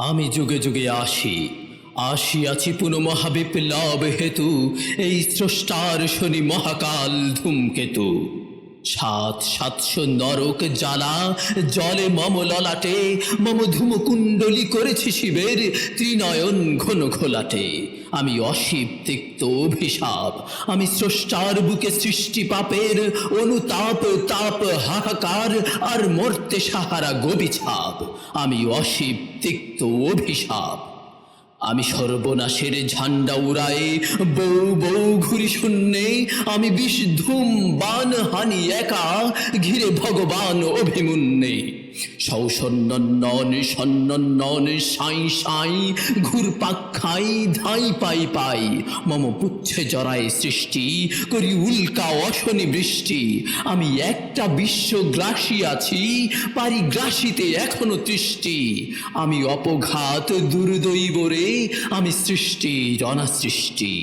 আমি যুগে যুগে আসিয়াছি পুনঃ মহাবিপ্লব হেতু, এই স্রষ্টার শনি মহাকাল ধূমকেতু। সাত সাতশো নরক জ্বালা জলে মম ললাটে, মম ধূমকুণ্ডলী করেছি শিবের ত্রিনয়ন ঘন ঘোলাটে। আমি অশিব তিক্ত অভিশাপ, আমি স্রষ্টার বুকে সৃষ্টি পাপের অনুতাপ তাপ হাহাকার আর মর্তে সাহারা গবিছাপ। আমি অশিব তিক্ত অভিশাপ। আমি সর্বনাশের ঝান্ডা উড়ায়ে বউ বউ ঘুরি শূন্যে, আমি বিষ ধূম বান হানি একা ঘিরে ভগবান অভিমুন্যে। সৌসন্নন সন্নন সাই সাই ঘুরপাক খাই ধাই পাই পাই, মম পুচ্ছে জরায় সৃষ্টি করি উল্কা অশনি বৃষ্টি। আমি একটা বিশ্বগ্রাসী আছি, পারি গ্রাসিতে এখনো তৃষ্টি। আমি অপঘাত দুর্দৈব রে, আমি সৃষ্টি অনাসৃষ্টি।